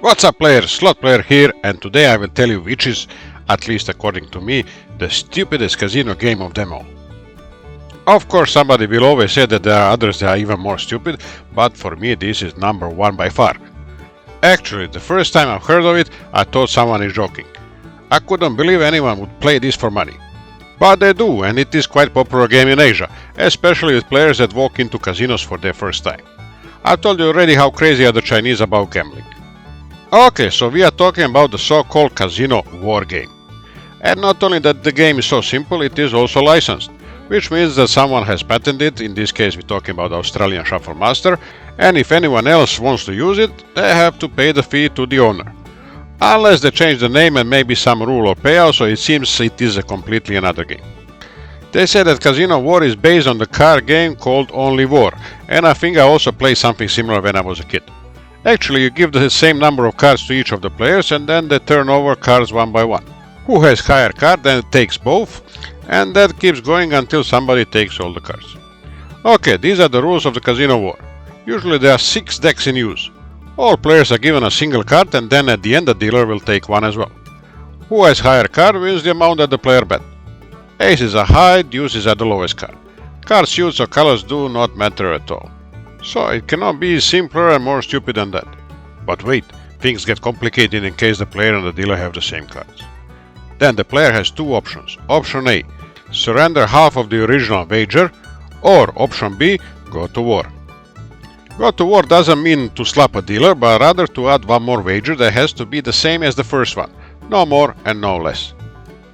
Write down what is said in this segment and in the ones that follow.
What's up players, Slot Player here, and today I will tell you which is, at least according to me, the stupidest casino game of them all. Of course somebody will always say that there are others that are even more stupid, but for me this is number one by far. Actually, the first time I've heard of it, I thought someone is joking. I couldn't believe anyone would play this for money. But they do, and it is quite popular game in Asia, especially with players that walk into casinos for their first time. I told you already how crazy are the Chinese about gambling. Okay, so we are talking about the so-called casino war game. And not only that the game is so simple, it is also licensed, which means that someone has patented it. In this case we're talking about Australian Shuffle Master, and if anyone else wants to use it, they have to pay the fee to the owner. Unless they change the name and maybe some rule or payout, so it seems it is a completely another game. They say that Casino War is based on the card game called Only War, and I think I also played something similar when I was a kid. Actually, you give the same number of cards to each of the players and then they turn over cards one by one. Who has higher card then takes both, and that keeps going until somebody takes all the cards. Okay, these are the rules of the Casino War. Usually there are 6 decks in use. All players are given a single card and then at the end the dealer will take one as well. Who has higher card wins the amount that the player bet. Aces are high, deuces are the lowest card. Card suits or colors do not matter at all. So it cannot be simpler and more stupid than that. But wait, things get complicated in case the player and the dealer have the same cards. Then the player has 2 options. Option A, surrender half of the original wager, or option B, go to war. Go to war doesn't mean to slap a dealer, but rather to add one more wager that has to be the same as the first one, no more and no less.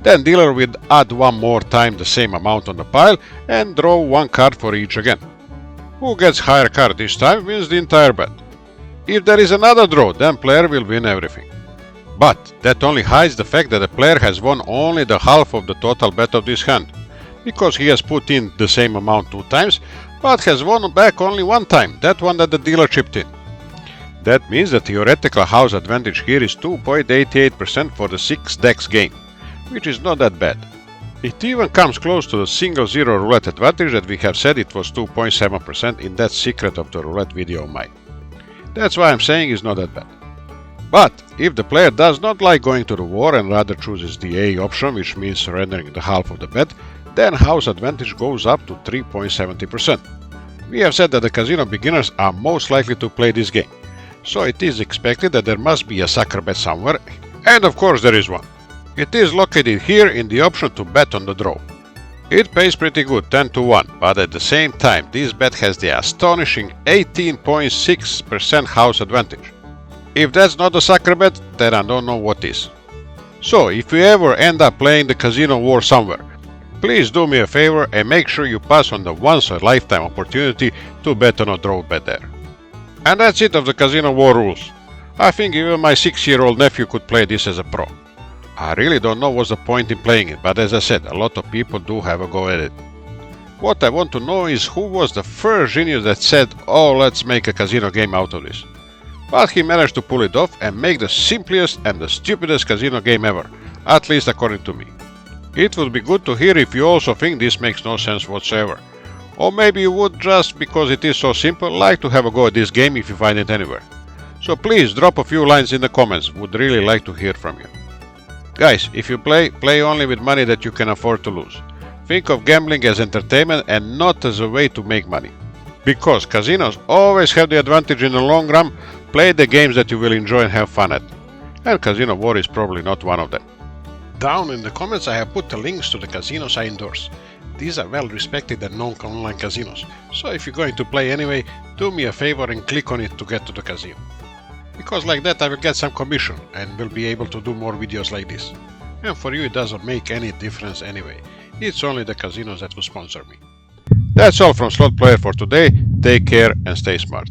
Then dealer will add one more time the same amount on the pile and draw one card for each again. Who gets higher card this time wins the entire bet. If there is another draw, then player will win everything. But that only hides the fact that the player has won only the half of the total bet of this hand, because he has put in the same amount 2 times, but has won back only 1 time, that one that the dealer chipped in. That means the theoretical house advantage here is 2.88% for the 6 decks game, which is not that bad. It even comes close to the single zero roulette advantage that we have said it was 2.7% in that secret of the roulette video of mine. That's why I'm saying it's not that bad. But if the player does not like going to the war and rather chooses the A option, which means surrendering the half of the bet, then house advantage goes up to 3.70%. We have said that the casino beginners are most likely to play this game, so it is expected that there must be a sucker bet somewhere, and of course there is one. It is located here in the option to bet on the draw. It pays pretty good, 10 to 1, but at the same time this bet has the astonishing 18.6% house advantage. If that's not a sucker bet, then I don't know what is. So if you ever end up playing the Casino War somewhere, please do me a favor and make sure you pass on the once-a-lifetime opportunity to bet on a draw bet there. And that's it of the Casino War rules. I think even my 6-year-old nephew could play this as a pro. I really don't know what's the point in playing it, but as I said, a lot of people do have a go at it. What I want to know is who was the first genius that said, oh, let's make a casino game out of this. But he managed to pull it off and make the simplest and the stupidest casino game ever, at least according to me. It would be good to hear if you also think this makes no sense whatsoever. Or maybe you would, just because it is so simple, like to have a go at this game if you find it anywhere. So please drop a few lines in the comments, would really like to hear from you. Guys, if you play only with money that you can afford to lose. Think of gambling as entertainment and not as a way to make money. Because casinos always have the advantage in the long run. Play the games that you will enjoy and have fun at. And Casino War is probably not one of them. Down in the comments I have put the links to the casinos I endorse. These are well respected and known online casinos. So if you're going to play anyway, do me a favor and click on it to get to the casino. Because like that I will get some commission and will be able to do more videos like this. And for you it doesn't make any difference anyway. It's only the casinos that will sponsor me. That's all from Slot Player for today. Take care and stay smart.